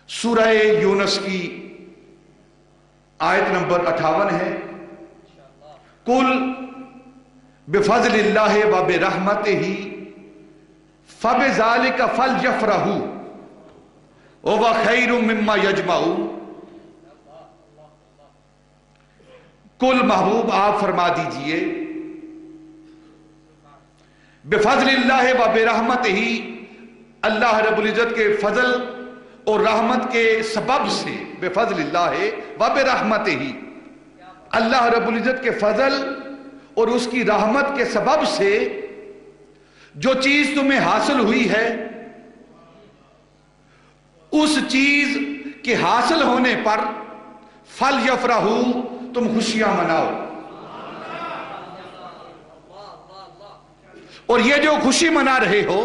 सूरह यूनुस की आयत नंबर 58 है। कुल बिफज़लिल्लाहि व बिरहमतिही फबिज़ालिका फलयफ़रहू व खैरुम मिम्मा यजमऊन। कुल महबूब आप फरमा दीजिए, बिफज़लिल्लाहि व बिरहमतिही, अल्लाह रब्बुल इज्जत के फजल और रहमत के सबब से, बिफज़लिल्लाहि व बिरहमतिही, अल्लाह रब्बुल इज्जत के फजल और उसकी रहमत के सबब से जो चीज तुम्हें हासिल हुई है, उस चीज के हासिल होने पर फल यफरहू, तुम खुशियां मनाओ। और ये जो खुशी मना रहे हो,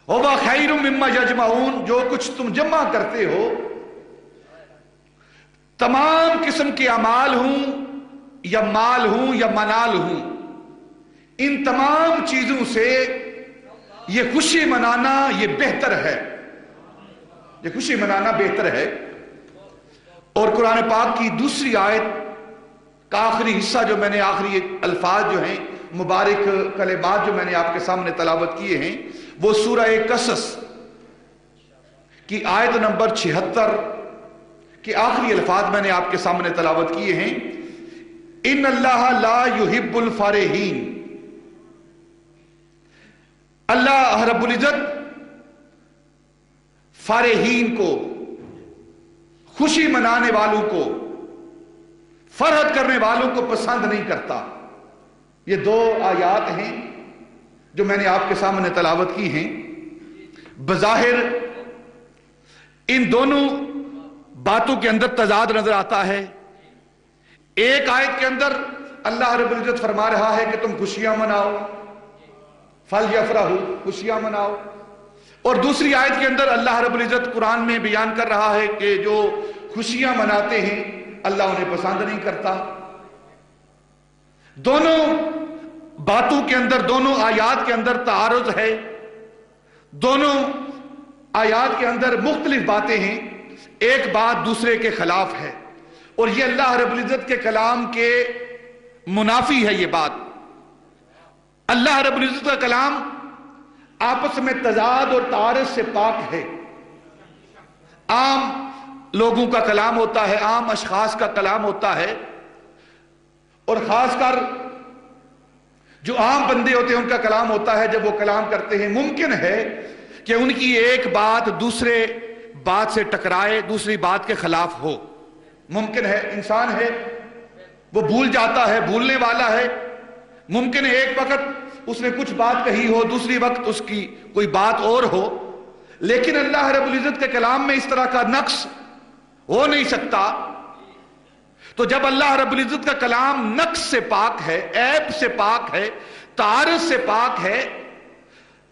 वह खैरुम मिम्मा यजमऊन, जो कुछ तुम जमा करते हो, तमाम किस्म के अमाल हूं या माल हूं या मनाल हूं, इन तमाम चीजों से ये खुशी मनाना ये बेहतर है, ये खुशी मनाना बेहतर है। और कुरान पाक की दूसरी आयत का आखिरी हिस्सा जो मैंने, आखिरी अल्फाज जो हैं, मुबारक कलिमात जो मैंने आपके सामने तलावत किए हैं, वो सूरह कसस की आयत नंबर 76 के आखिरी अल्फाज मैंने आपके सामने तलावत किए हैं। इन अल्लाह ला युहिब्बुल फारिहीन, अल्लाह रब्बुल इज्जत फारिहीन को, खुशी मनाने वालों को, फरहत करने वालों को पसंद नहीं करता। ये दो आयात हैं जो मैंने आपके सामने तलावत की हैं। बज़ाहिर इन दोनों बातों के अंदर तजाद नजर आता है। एक आयत के अंदर अल्लाह रब्बुल इज्जत फरमा रहा है कि तुम खुशियां मनाओ, फल यफरहू, खुशियां मनाओ। और दूसरी आयत के अंदर अल्लाह रब्बुल इज्जत कुरान में बयान कर रहा है कि जो खुशियां मनाते हैं अल्लाह उन्हें पसंद नहीं करता। दोनों बातों के अंदर, दोनों आयात के अंदर तारुज़ है, दोनों आयात के अंदर मुख्तलिफ बातें हैं, एक बात दूसरे के खिलाफ है। और ये अल्लाह रब्बुल इज्जत के कलाम के मुनाफी है। ये बात, अल्लाह रब्बुल इज्जत का कलाम आपस में तजाद और तारुज़ से पाक है। आम लोगों का कलाम होता है, आम अशखास का कलाम होता है, और खासकर जो आम बंदे होते हैं उनका कलाम होता है। जब वो कलाम करते हैं, मुमकिन है कि उनकी एक बात दूसरे बात से टकराए, दूसरी बात के खिलाफ हो। मुमकिन है, इंसान है, वो भूल जाता है, भूलने वाला है। मुमकिन है एक वक्त उसने कुछ बात कही हो, दूसरी वक्त उसकी कोई बात और हो। लेकिन अल्लाह रब्बुल इज्जत के कलाम में इस तरह का नक्स हो नहीं सकता। तो जब अल्लाह रब्बुल इज्जत का कलाम नक्स से पाक है, ऐब से पाक है, तारुज़ से पाक है,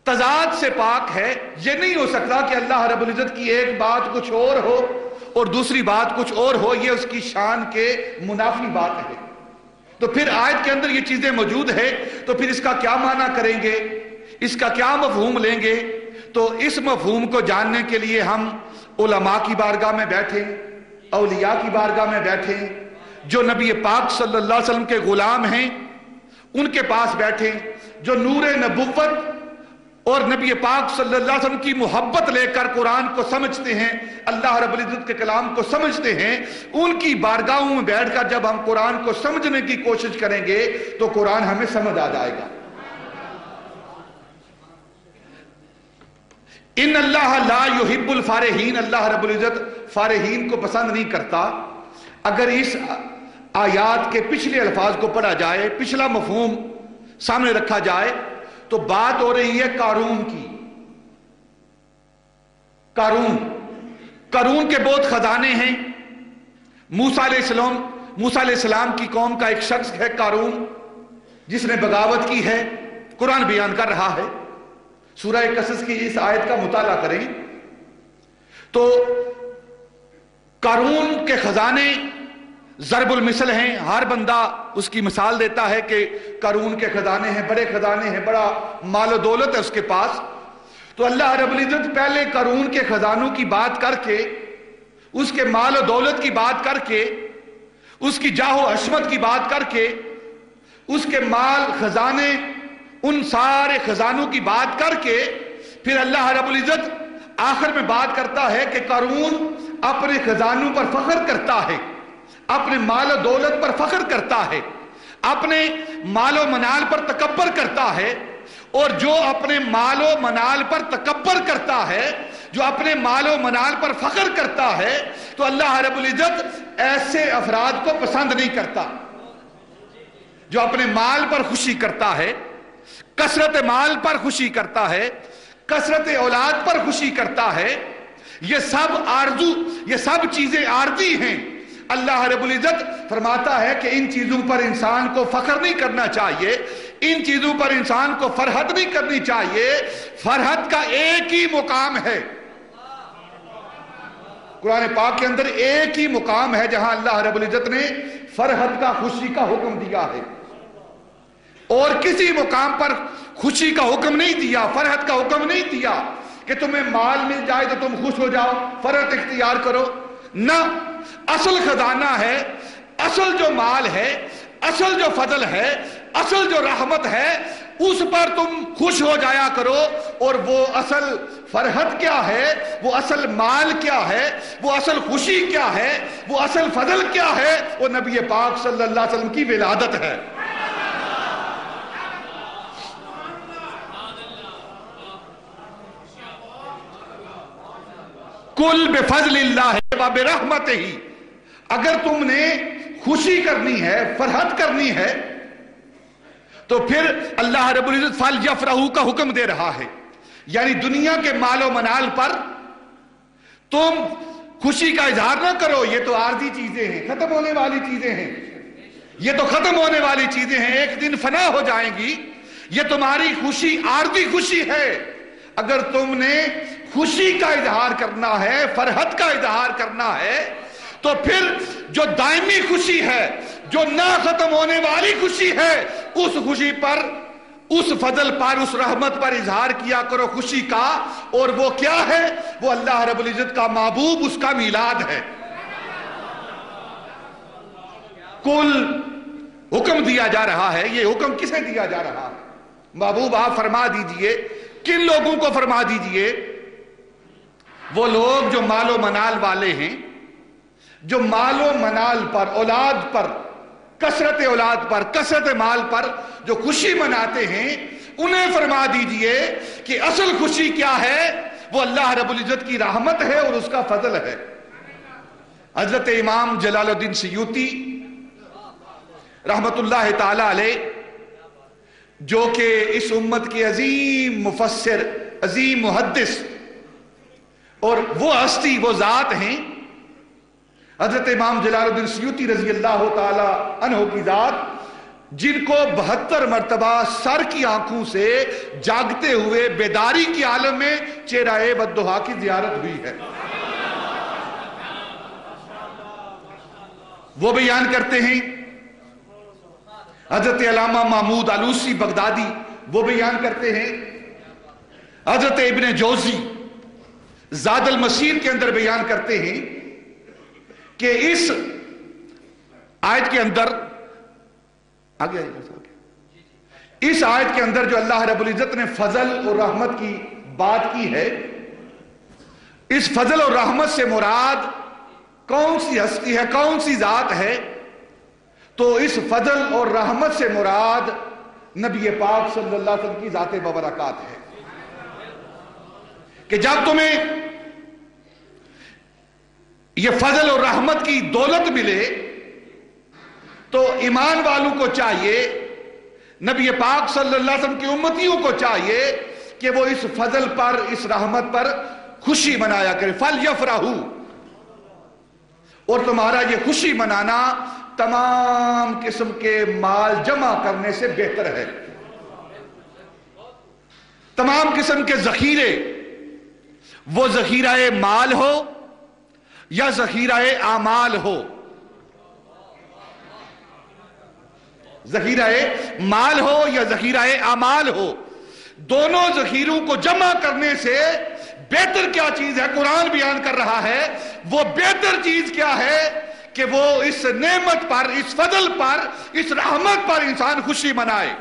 तजाद से पाक है, यह नहीं हो सकता कि अल्लाह रब्बुल इज्जत की एक बात कुछ और हो और दूसरी बात कुछ और हो। यह उसकी शान के मुनाफी बात है। तो फिर आयत के अंदर ये चीजें मौजूद है, तो फिर इसका क्या माना करेंगे, इसका क्या मफहूम लेंगे? तो इस मफहूम को जानने के लिए हम उलमा की बारगाह में बैठे, औलिया की बारगाह में बैठे, जो नबी पाक सल्लल्लाहु अलैहि वसल्लम के गुलाम हैं उनके पास बैठे, जो नूर नबुव्वत और नबी पाक सल्लल्लाहु अलैहि वसल्लम की मोहब्बत लेकर कुरान को समझते हैं, अल्लाह रब्बुल इज्जत के कलाम को समझते हैं, उनकी बारगाहों में बैठकर जब हम कुरान को समझने की कोशिश करेंगे तो कुरान हमें समझ आ जाएगा। इन अल्लाह ला युहिब्बुल फारिहीन, अल्लाह रब्बुल इज्जत फारिहीन को पसंद नहीं करता। अगर इस आयात के पिछले अल्फाज को पढ़ा जाए, पिछला मफहूम सामने रखा जाए, तो बात हो रही है कारून की। कारून के बहुत खजाने हैं। मूसा अलैहिस्सलाम की कौम का एक शख्स है कारून, जिसने बगावत की है। कुरान बयान कर रहा है। सूरह कसस की इस आयत का मुताला करें तो कारून के खजाने ज़रबुल मिसल हैं। हर बंदा उसकी मिसाल देता है कि कारून के खजाने हैं, बड़े खजाने हैं, बड़ा माल दौलत है उसके पास। تو اللہ رب العزت پہلے قارون کے خزانوں کی بات کر کے، اس کے مال و دولت کی بات کر کے، اس کی جاہ و عظمت کی بات کر کے، اس کے مال خزانے، ان سارے خزانوں کی بات کر کے، پھر اللہ رب العزت آخر میں بات کرتا ہے کہ قارون اپنے خزانوں پر فخر کرتا ہے، اپنے مال و دولت پر فخر کرتا ہے، اپنے مال و منال پر تکبر کرتا ہے، اور جو اپنے مال و منال پر تکبر کرتا ہے، جو اپنے مال و منال پر فخر کرتا ہے، تو اللہ رب العزت ایسے افراد کو پسند نہیں کرتا۔ جو اپنے مال پر خوشی کرتا ہے، کثرت مال پر خوشی کرتا ہے، کثرت اولاد پر خوشی کرتا ہے، یہ سب چیزیں عارضی ہیں۔ اللہ رب العزت فرماتا ہے کہ ان چیزوں پر انسان کو فخر نہیں کرنا چاہیے، ان چیزوں پر انسان کو فرحت نہیں کرنی چاہیے۔ فرحت کا ایک ہی مقام ہے، قرآن پاک کے اندر ایک ہی مقام ہے جہاں اللہ رب العزت نے فرحت کا، خوشی کا حکم دیا ہے، اور کسی مقام پر خوشی کا حکم نہیں دیا، فرحت کا حکم نہیں دیا کہ تمہیں مال مل جائے تو تم خوش ہو جاؤ، فرحت اختیار کرو۔ نہ، اصل خزانہ ہے، اصل جو مال ہے، اصل جو فضل ہے، اصل جو رحمت ہے، اس پر تم خوش ہو جایا کرو۔ اور وہ اصل فرحت کیا ہے، وہ اصل مال کیا ہے، وہ اصل خوشی کیا ہے، وہ اصل فضل کیا ہے، وہ نبی پاک صلی اللہ علیہ وسلم کی ولادت ہے۔ کل بفضل اللہ وبرحمتہ، اگر تم نے خوشی کرنی ہے، فرحت کرنی ہے، تو پھر اللہ رب العزت فَلْيَفْرَحُوا کا حکم دے رہا ہے، یعنی دنیا کے مال و منال پر تم خوشی کا اظہار نہ کرو، یہ تو عارضی چیزیں ہیں، ختم ہونے والی چیزیں ہیں، یہ تو ختم ہونے والی چیزیں ہیں، ایک دن فنا ہو جائیں گی۔ یہ تمہاری خوشی عارضی خوشی ہے۔ اگر تم نے خوشی کا اظہار کرنا ہے، فرحت کا اظہار کرنا ہے، تو پھر جو دائمی خوشی ہے، جو نہ ختم ہونے والی خوشی ہے، اس خوشی پر، اس فضل پر، اس رحمت پر اظہار کیا کرو خوشی کا۔ اور وہ کیا ہے؟ وہ اللہ رب العزت کا محبوب، اس کا میلاد ہے۔ کل حکم دیا جا رہا ہے، یہ حکم کسے دیا جا رہا ہے؟ محبوب آپ فرما دیجئے، کن لوگوں کو فرما دیجئے؟ وہ لوگ جو مال و منال والے ہیں، جو مال و منال پر، اولاد پر، کثرت اولاد پر، کثرت مال پر جو خوشی مناتے ہیں، انہیں فرما دیجئے کہ اصل خوشی کیا ہے؟ وہ اللہ رب العزت کی رحمت ہے اور اس کا فضل ہے۔ حضرت امام جلال الدین سیوطی رحمت اللہ تعالی علیہ، جو کہ اس امت کے عظیم مفسر، عظیم محدث اور وہ ہستی، وہ ذات ہیں، حضرت امام جلال الدین سیوطی رضی اللہ تعالی عنہ کی ذات، جن کو 72 مرتبہ سر کی آنکھوں سے جاگتے ہوئے بیداری کی عالم میں چہرہ والضحیٰ کی زیارت ہوئی ہے، وہ بیان کرتے ہیں۔ حضرت علامہ محمود آلوسی بغدادی وہ بیان کرتے ہیں۔ حضرت ابن جوزی زاد المسیر کے اندر بیان کرتے ہیں کہ اس آیت کے اندر، اس آیت کے اندر جو اللہ رب العزت نے فضل اور رحمت کی بات کی ہے، اس فضل اور رحمت سے مراد کون سی ہستی ہے، کون سی ذات ہے؟ تو اس فضل اور رحمت سے مراد نبی پاک صلی اللہ علیہ وسلم کی ذات مبارکات ہے، کہ جب تمہیں یہ فضل اور رحمت کی دولت ملے تو ایمان والوں کو چاہیے، نبی پاک صلی اللہ علیہ وسلم کی امتیوں کو چاہیے کہ وہ اس فضل پر، اس رحمت پر خوشی منایا کرے۔ فَلْيَفْرَحُوا، اور تمہارا یہ خوشی منانا تمام قسم کے مال جمع کرنے سے بہتر ہے۔ تمام قسم کے ذخیرے، وہ ذخیرہ مال ہو یا ذخیرہ اعمال ہو، ذخیرہ مال ہو یا ذخیرہ اعمال ہو، دونوں ذخیروں کو جمع کرنے سے بہتر کیا چیز ہے قرآن بیان کر رہا ہے. وہ بہتر چیز کیا ہے کہ وہ اس نعمت پر، اس فضل پر، اس رحمت پر انسان خوشی منائے.